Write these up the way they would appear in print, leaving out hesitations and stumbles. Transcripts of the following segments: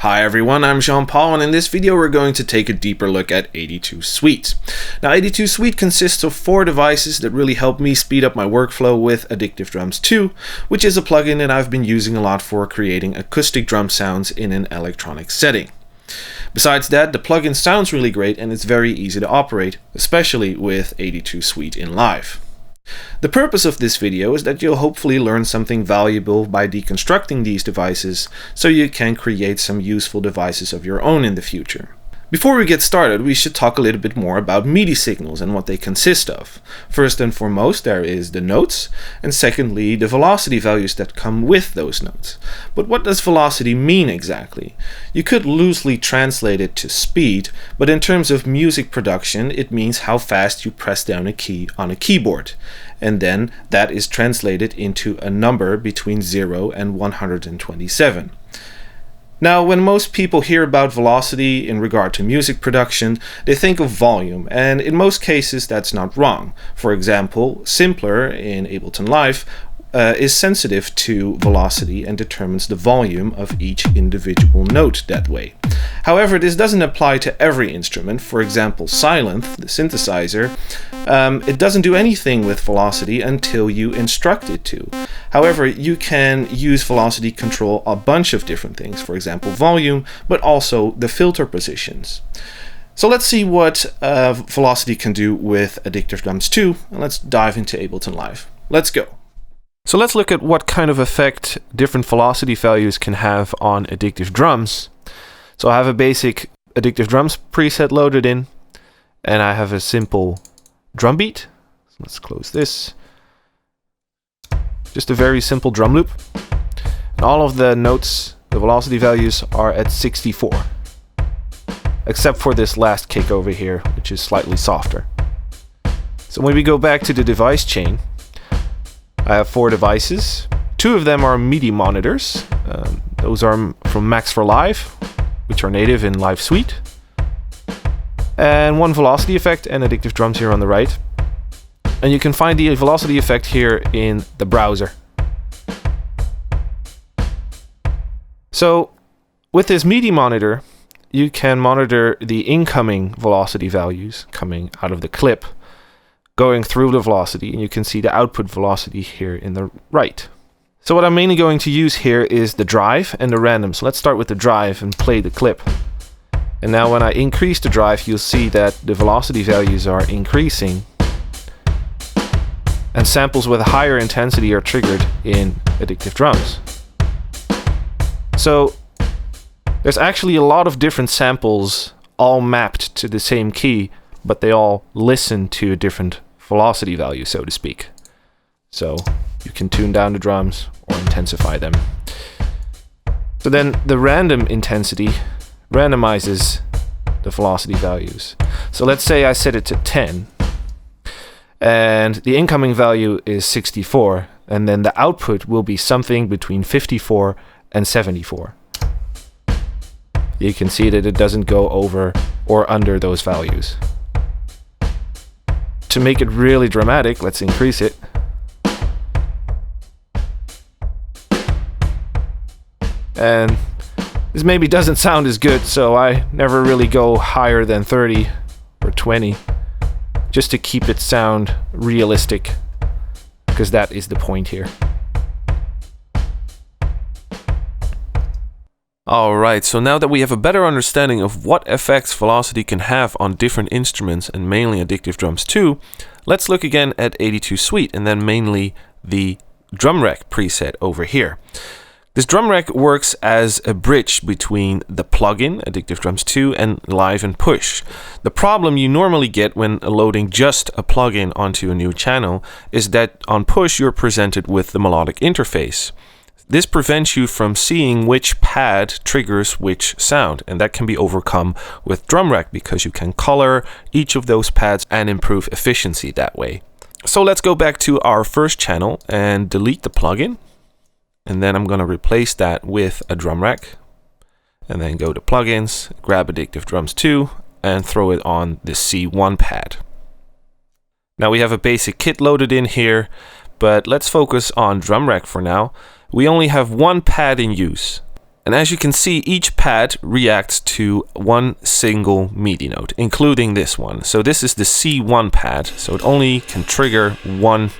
Hi everyone, I'm Jean-Paul, and in this video we're going to take a deeper look at AD2 Suite. Now AD2 Suite consists of 4 devices that really help me speed up my workflow with Addictive Drums 2, which is a plugin that I've been using a lot for creating acoustic drum sounds in an electronic setting. Besides that, the plugin sounds really great and it's very easy to operate, especially with AD2 Suite in Live. The purpose of this video is that you'll hopefully learn something valuable by deconstructing these devices so you can create some useful devices of your own in the future. Before we get started, we should talk a little bit more about MIDI signals and what they consist of. First and foremost, there is the notes, and secondly, the velocity values that come with those notes. But what does velocity mean exactly? You could loosely translate it to speed, but in terms of music production, it means how fast you press down a key on a keyboard. And then that is translated into a number between 0 and 127. Now, when most people hear about velocity in regard to music production, they think of volume, and in most cases that's not wrong. For example, Simpler in Ableton Live is sensitive to velocity and determines the volume of each individual note that way. However, this doesn't apply to every instrument. For example, Sylenth, the synthesizer, it doesn't do anything with velocity until you instruct it to. However, you can use velocity control a bunch of different things, for example volume, but also the filter positions. So let's see what velocity can do with Addictive Drums 2, and let's dive into Ableton Live. Let's go. So let's look at what kind of effect different velocity values can have on Addictive Drums. So I have a basic Addictive Drums preset loaded in, and I have a simple drum beat. So let's close this. Just a very simple drum loop. And all of the notes, the velocity values are at 64. Except for this last kick over here, which is slightly softer. So when we go back to the device chain, I have 4 devices. 2 of them are MIDI monitors. Those are from Max for Live, which are native in Live Suite. And 1 velocity effect and Addictive Drums here on the right. And you can find the velocity effect here in the browser. So with this MIDI monitor, you can monitor the incoming velocity values coming out of the clip, going through the velocity, and you can see the output velocity here in the right. So what I'm mainly going to use here is the drive and the random. So let's start with the drive and play the clip. And now when I increase the drive, you'll see that the velocity values are increasing. And samples with a higher intensity are triggered in Addictive Drums. So there's actually a lot of different samples all mapped to the same key, but they all listen to a different velocity value, so to speak. So you can tune down the drums or intensify them. So then the random intensity randomizes the velocity values. So let's say I set it to 10 and the incoming value is 64, and then the output will be something between 54 and 74. You can see that it doesn't go over or under those values. To make it really dramatic, let's increase it. And this maybe doesn't sound as good, so I never really go higher than 30 or 20, just to keep it sound realistic, because that is the point here. Alright, so now that we have a better understanding of what effects velocity can have on different instruments, and mainly Addictive Drums 2, let's look again at AD2 Suite, and then mainly the drum rack preset over here. This drum rack works as a bridge between the plugin, Addictive Drums 2, and Live and Push. The problem you normally get when loading just a plugin onto a new channel is that on Push you're presented with the melodic interface. This prevents you from seeing which pad triggers which sound, and that can be overcome with drum rack because you can color each of those pads and improve efficiency that way. So let's go back to our first channel and delete the plugin. And then I'm going to replace that with a drum rack. And then go to plugins, grab Addictive Drums 2, and throw it on the C1 pad. Now we have a basic kit loaded in here, but let's focus on drum rack for now. We only have 1 pad in use. And as you can see, each pad reacts to one single MIDI note, including this one. So this is the C1 pad, so it only can trigger one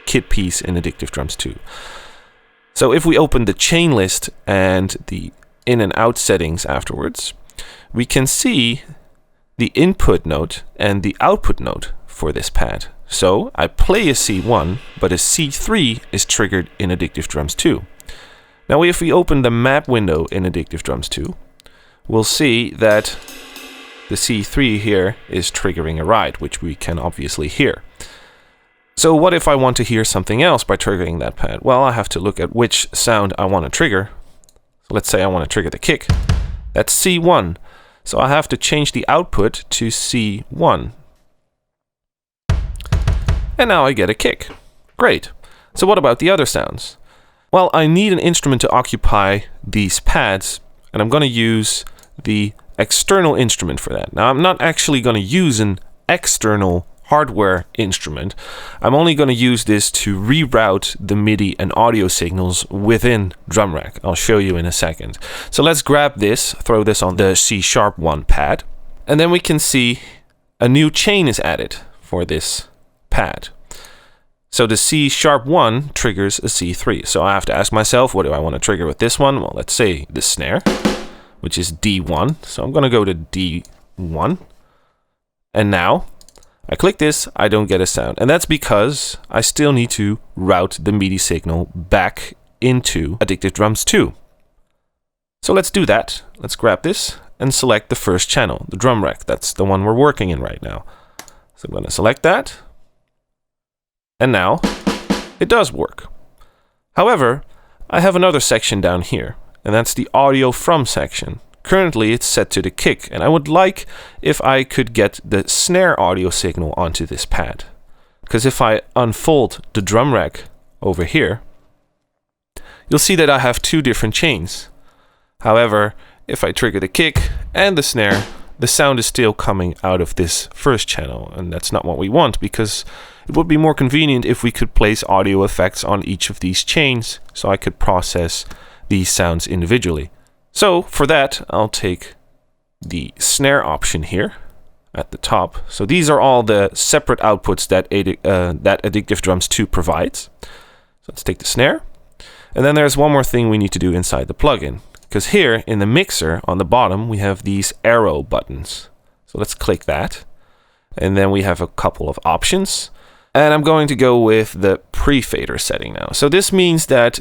kit piece in Addictive Drums 2. So if we open the chain list and the in and out settings afterwards, we can see the input note and the output note for this pad. So I play a C1, but a C3 is triggered in Addictive Drums 2. Now if we open the map window in Addictive Drums 2, we'll see that the C3 here is triggering a ride, which we can obviously hear. So what if I want to hear something else by triggering that pad? Well, I have to look at which sound I want to trigger. So let's say I want to trigger the kick. That's C1. So I have to change the output to C1. And now I get a kick. Great. So what about the other sounds? Well, I need an instrument to occupy these pads, and I'm going to use the external instrument for that. Now, I'm not actually going to use an external hardware instrument. I'm only going to use this to reroute the MIDI and audio signals within drum rack. I'll show you in a second. So let's grab this, throw this on the C#1 pad, and then we can see a new chain is added for this pad. So the C#1 triggers a C3. So I have to ask myself, what do I want to trigger with this one? Well, let's say the snare, which is D1. So I'm going to go to D1. And now I click this, I don't get a sound. And that's because I still need to route the MIDI signal back into Addictive Drums 2. So let's do that. Let's grab this and select the first channel, the drum rack. That's the one we're working in right now. So I'm going to select that. And now it does work. However, I have another section down here, and that's the audio from section. Currently it's set to the kick, and I would like if I could get the snare audio signal onto this pad. Because if I unfold the drum rack over here, you'll see that I have two different chains. However, if I trigger the kick and the snare, the sound is still coming out of this first channel, and that's not what we want, because it would be more convenient if we could place audio effects on each of these chains, so I could process these sounds individually. So for that, I'll take the snare option here at the top. So these are all the separate outputs that Addictive Drums 2 provides. So let's take the snare. And then there's one more thing we need to do inside the plugin. Because here in the mixer on the bottom, we have these arrow buttons. So let's click that. And then we have a couple of options. And I'm going to go with the pre-fader setting now. So this means that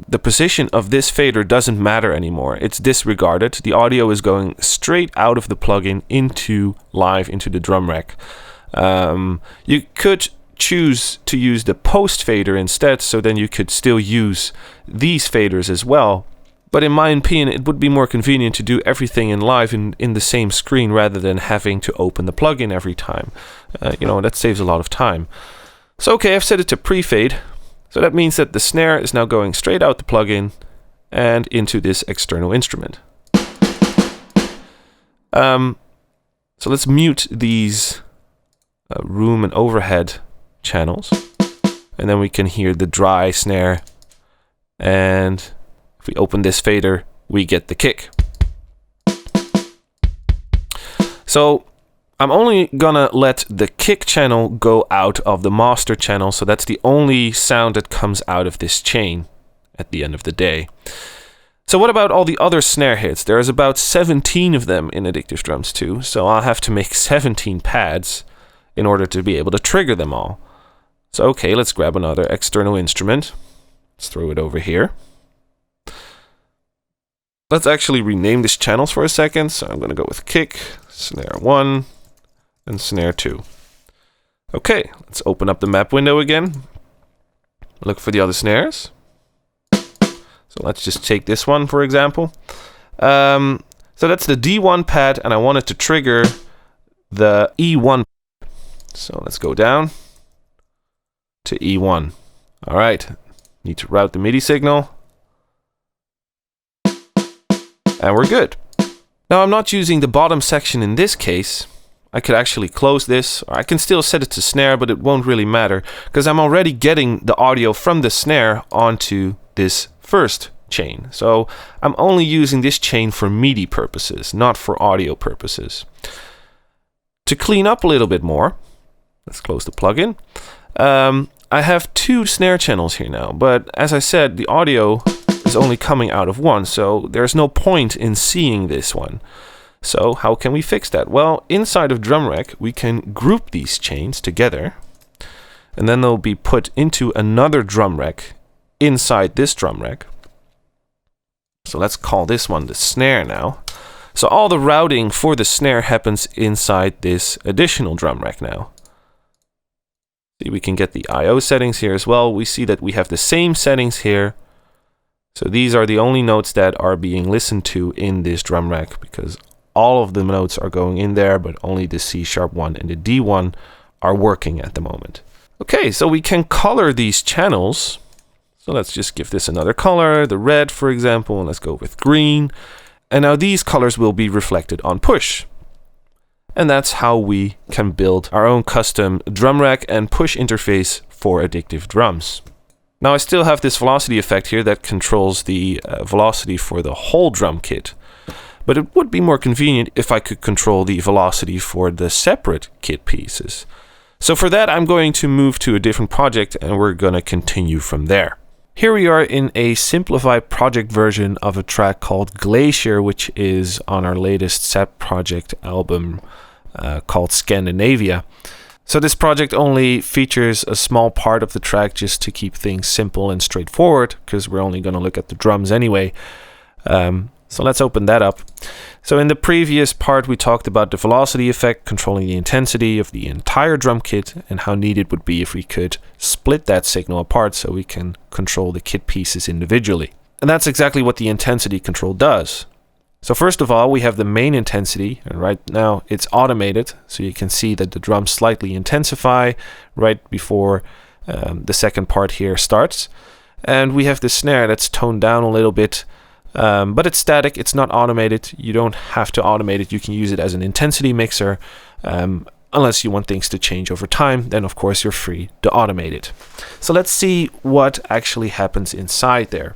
the position of this fader doesn't matter anymore. It's disregarded. The audio is going straight out of the plugin into live, into the drum rack. You could choose to use the post fader instead, so then you could still use these faders as well. But in my opinion, it would be more convenient to do everything in live in the same screen rather than having to open the plugin every time. That saves a lot of time. So okay, I've set it to pre-fade. So that means that the snare is now going straight out the plugin and into this external instrument. So let's mute these room and overhead channels. And then we can hear the dry snare. And if we open this fader, we get the kick. So I'm only gonna let the kick channel go out of the master channel, so that's the only sound that comes out of this chain at the end of the day. So what about all the other snare hits? There's about 17 of them in Addictive Drums 2, so I'll have to make 17 pads in order to be able to trigger them all. So okay, let's grab another external instrument. Let's throw it over here. Let's actually rename these channels for a second. So I'm going to go with kick, snare 1, and snare 2. Okay, let's open up the map window again. Look for the other snares. So let's just take this one, for example. So that's the D1 pad, and I want it to trigger the E1. So let's go down to E1. All right, need to route the MIDI signal. And we're good. Now I'm not using the bottom section in this case. I could actually close this, or I can still set it to snare, but it won't really matter because I'm already getting the audio from the snare onto this first chain. So I'm only using this chain for MIDI purposes, not for audio purposes. To clean up a little bit more, let's close the plugin. I have 2 snare channels here now, but as I said, the audio is only coming out of one, so there's no point in seeing this one. So how can we fix that? Well, inside of Drum Rack, we can group these chains together, and then they'll be put into another drum rack inside this drum rack. So let's call this one the snare now. So all the routing for the snare happens inside this additional drum rack now. See, we can get the I/O settings here as well. We see that we have the same settings here. So these are the only notes that are being listened to in this drum rack, because all of the notes are going in there, but only the C#1 and the D1 are working at the moment. Okay, so we can color these channels. So let's just give this another color, the red, for example, and let's go with green. And now these colors will be reflected on push. And that's how we can build our own custom drum rack and push interface for Addictive Drums. Now I still have this velocity effect here that controls the velocity for the whole drum kit. But it would be more convenient if I could control the velocity for the separate kit pieces. So for that, I'm going to move to a different project and we're going to continue from there. Here we are in a simplified project version of a track called Glacier, which is on our latest SAP project album called Scandinavia. So this project only features a small part of the track just to keep things simple and straightforward, because we're only going to look at the drums anyway. So let's open that up. So in the previous part, we talked about the velocity effect, controlling the intensity of the entire drum kit, and how neat it would be if we could split that signal apart so we can control the kit pieces individually. And that's exactly what the intensity control does. So first of all, we have the main intensity, and right now it's automated, so you can see that the drums slightly intensify right before the second part here starts. And we have the snare that's toned down a little bit, but it's static, it's not automated. You don't have to automate it. You can use it as an intensity mixer. Unless you want things to change over time, then of course you're free to automate it. So let's see what actually happens inside there.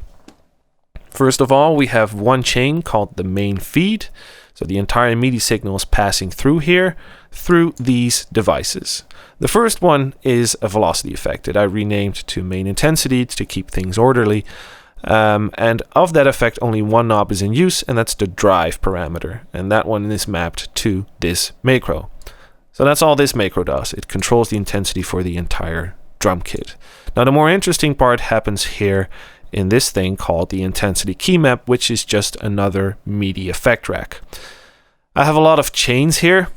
First of all, we have one chain called the main feed. So the entire MIDI signal is passing through here, through these devices. The first one is a velocity effect that I renamed to main intensity to keep things orderly. And of that effect, only one knob is in use, and that's the drive parameter. And that one is mapped to this macro. So that's all this macro does. It controls the intensity for the entire drum kit. Now the more interesting part happens here in this thing called the intensity key map, which is just another MIDI effect rack. I have a lot of chains here,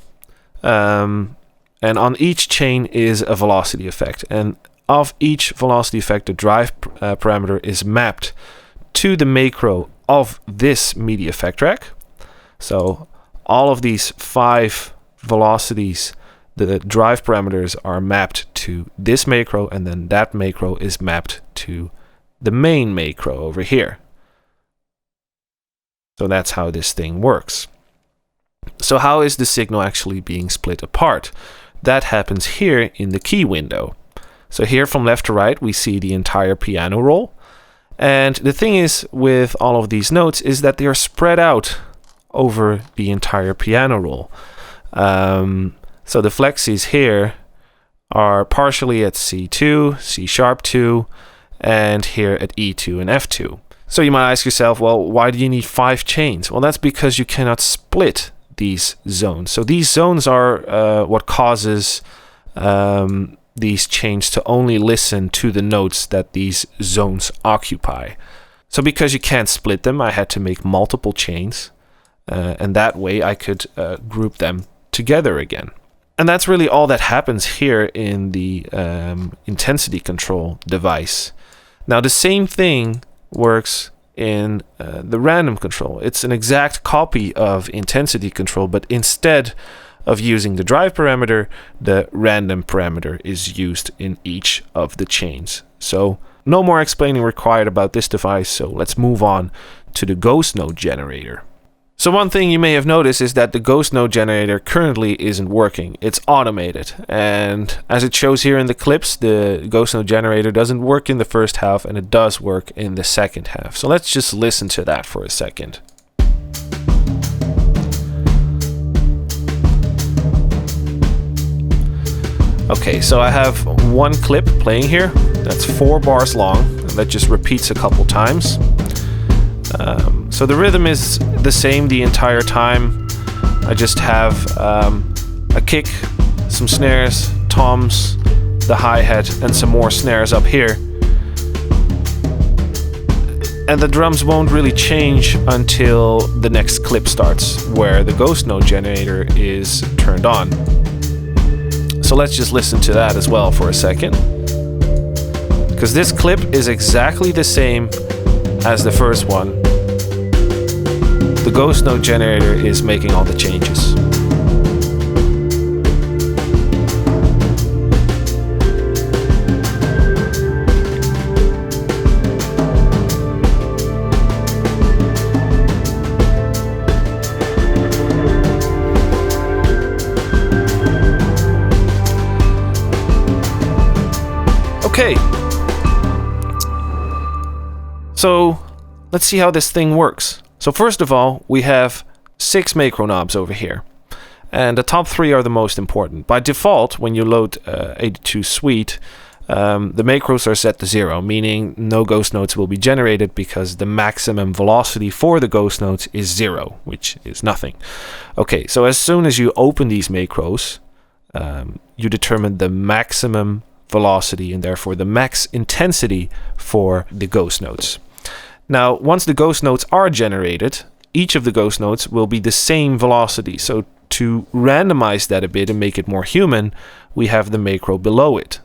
and on each chain is a velocity effect. And of each velocity effect, the drive parameter is mapped to the macro of this MIDI effect rack. So all of these 5 velocities, the drive parameters are mapped to this macro, and then that macro is mapped to the main macro over here. So that's how this thing works. So how is the signal actually being split apart? That happens here in the key window. So here from left to right, we see the entire piano roll. And the thing is with all of these notes is that they are spread out over the entire piano roll. So the flexes here are partially at C2, C#2, and here at E2 and F2. So you might ask yourself, well, why do you need 5 chains? Well, that's because you cannot split these zones. So these zones are what causes these chains to only listen to the notes that these zones occupy. So because you can't split them, I had to make multiple chains, and that way I could group them together again. And that's really all that happens here in the intensity control device. Now the same thing works in the random control. It's an exact copy of intensity control, but instead of using the drive parameter, the random parameter is used in each of the chains. So no more explaining required about this device, so let's move on to the Ghost Note Generator. So So one thing you may have noticed is that the Ghost Note Generator currently isn't working. It's automated, and as it shows here in the clips, the Ghost Note Generator doesn't work in the first half and it does work in the second half. So let's just listen to that for a second. Okay, so I have one clip playing here that's 4 bars long, and that just repeats a couple times. So the rhythm is the same the entire time. I just have a kick, some snares, toms, the hi-hat, and some more snares up here. And the drums won't really change until the next clip starts, where the Ghost Note Generator is turned on. So let's just listen to that as well for a second. Because this clip is exactly the same as the first one. The Ghost Note Generator is making all the changes. Okay. So let's see how this thing works. So first of all, we have 6 macro knobs over here, and the top 3 are the most important. By default, when you load AD2 Suite, the macros are set to 0, meaning no ghost notes will be generated because the maximum velocity for the ghost notes is 0, which is nothing. Okay, so as soon as you open these macros, you determine the maximum velocity and therefore the max intensity for the ghost notes. Now, once the ghost notes are generated, each of the ghost notes will be the same velocity. So to randomize that a bit and make it more human, we have the macro below it,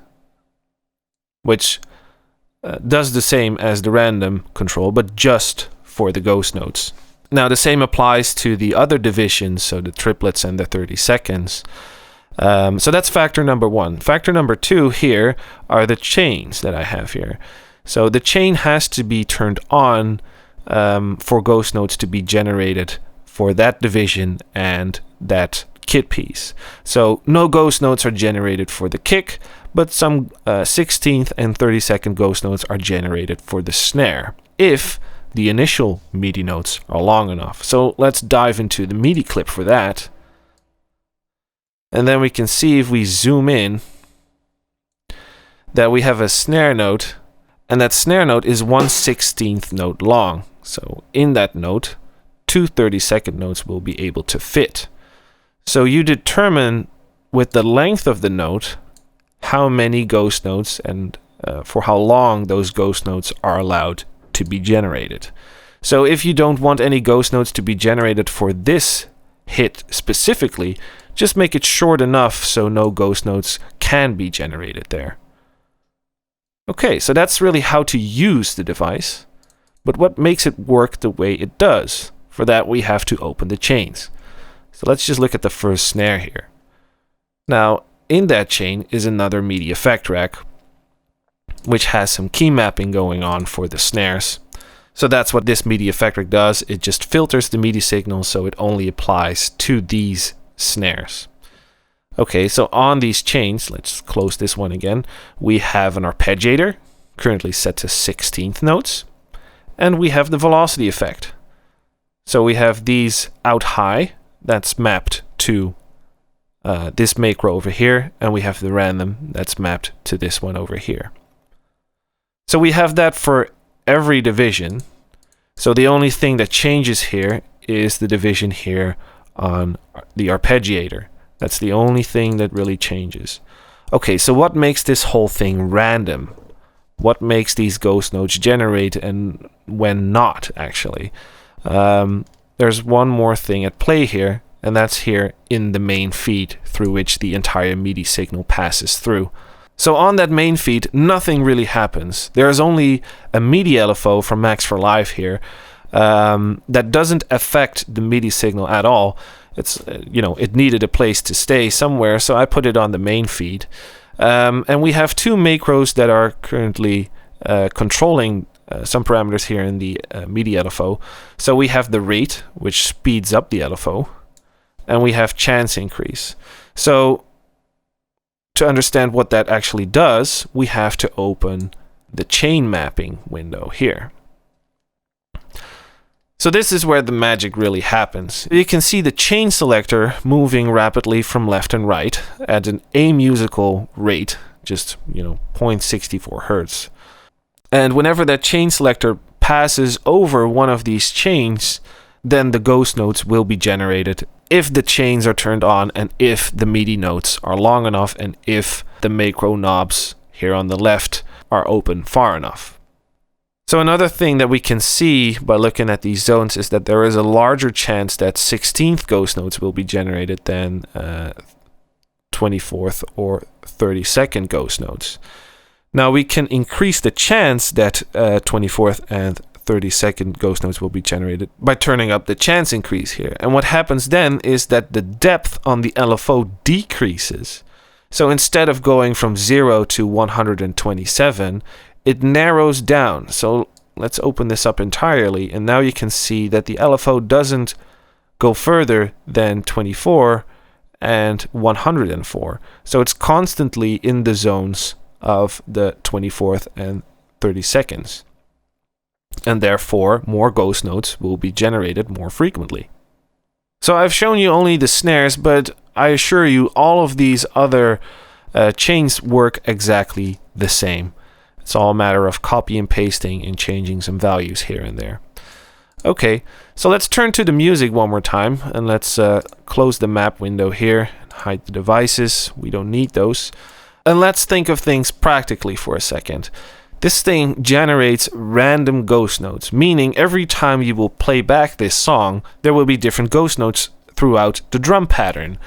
which does the same as the random control, but just for the ghost notes. Now, the same applies to the other divisions, so the triplets and the 30 seconds. So that's factor number 1. Factor number 2 here are the chains that I have here. So the chain has to be turned on for ghost notes to be generated for that division and that kit piece. So no ghost notes are generated for the kick, but some 16th and 32nd ghost notes are generated for the snare, if the initial MIDI notes are long enough. So let's dive into the MIDI clip for that. And then we can see, if we zoom in, that we have a snare note, and that snare note is 1/16th note long. So in that note, 2 30-second notes will be able to fit. So you determine with the length of the note how many ghost notes and for how long those ghost notes are allowed to be generated. So if you don't want any ghost notes to be generated for this hit specifically, just make it short enough so no ghost notes can be generated there. Okay, so that's really how to use the device. But what makes it work the way it does? For that, we have to open the chains. So let's just look at the first snare here. Now, in that chain is another MIDI effect rack, which has some key mapping going on for the snares. So that's what this MIDI effect rack does. It just filters the MIDI signal so it only applies to these snares. Okay, so on these chains, let's close this one again, we have an arpeggiator, currently set to 16th notes, and we have the velocity effect. So we have these out high, that's mapped to this macro over here, and we have the random that's mapped to this one over here. So we have that for every division. So the only thing that changes here is the division here on the arpeggiator. That's the only thing that really changes. Okay, so what makes this whole thing random? What makes these ghost notes generate and when not, actually? There's one more thing at play here, and that's here in the main feed through which the entire MIDI signal passes through. So on that main feed, nothing really happens. There's only a MIDI LFO from Max for Live here that doesn't affect the MIDI signal at all. It's it needed a place to stay somewhere, so I put it on the main feed. And we have 2 macros that are currently controlling some parameters here in the MIDI LFO. So we have the rate, which speeds up the LFO, and we have chance increase. So to understand what that actually does, we have to open the chain mapping window here. So this is where the magic really happens. You can see the chain selector moving rapidly from left and right at an amusical rate, just 0.64 Hertz. And whenever that chain selector passes over one of these chains, then the ghost notes will be generated if the chains are turned on and if the MIDI notes are long enough and if the macro knobs here on the left are open far enough. So another thing that we can see by looking at these zones is that there is a larger chance that 16th ghost notes will be generated than 24th or 32nd ghost notes. Now we can increase the chance that 24th and 32nd ghost notes will be generated by turning up the chance increase here. And what happens then is that the depth on the LFO decreases. So instead of going from 0 to 127, it narrows down. So let's open this up entirely, and now you can see that the LFO doesn't go further than 24 and 104. So it's constantly in the zones of the 24th and 32nds. And therefore, more ghost notes will be generated more frequently. So I've shown you only the snares, but I assure you all of these other chains work exactly the same. It's all a matter of copy and pasting and changing some values here and there. Okay, so let's turn to the music one more time, and let's close the map window here and hide the devices. We don't need those. And let's think of things practically for a second. This thing generates random ghost notes, meaning every time you will play back this song, there will be different ghost notes throughout the drum pattern.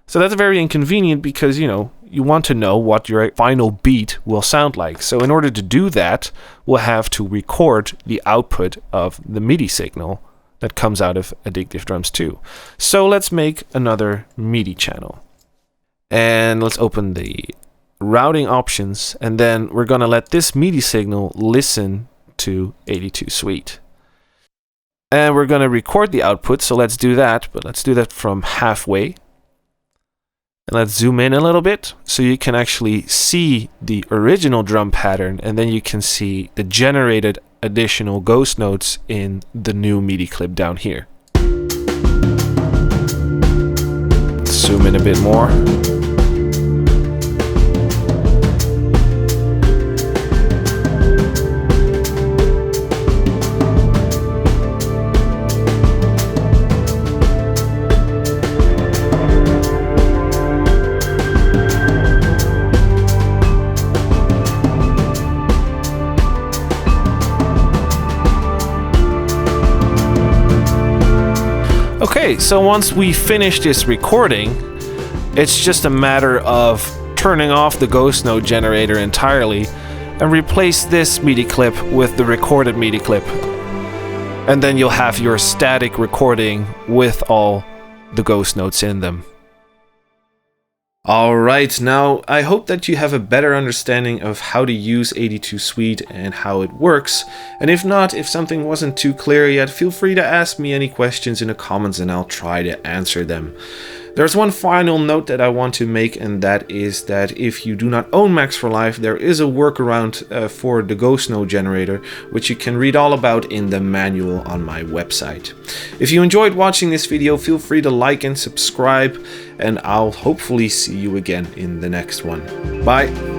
So that's very inconvenient because, you want to know what your final beat will sound like. So in order to do that, we'll have to record the output of the MIDI signal that comes out of Addictive Drums 2. So let's make another MIDI channel. And let's open the routing options, and then we're going to let this MIDI signal listen to AD2 Suite. And we're going to record the output, so let's do that, but let's do that from halfway. And let's zoom in a little bit so you can actually see the original drum pattern, and then you can see the generated additional ghost notes in the new MIDI clip down here. Let's zoom in a bit more. Okay, so once we finish this recording, it's just a matter of turning off the Ghost Note Generator entirely and replace this MIDI clip with the recorded MIDI clip. And then you'll have your static recording with all the ghost notes in them. Alright, now I hope that you have a better understanding of how to use AD2 Suite and how it works, and if not, if something wasn't too clear yet, feel free to ask me any questions in the comments and I'll try to answer them. There's one final note that I want to make, and that is that if you do not own Max for Live, there is a workaround for the Ghost Note Generator, which you can read all about in the manual on my website. If you enjoyed watching this video, feel free to like and subscribe, and I'll hopefully see you again in the next one. Bye!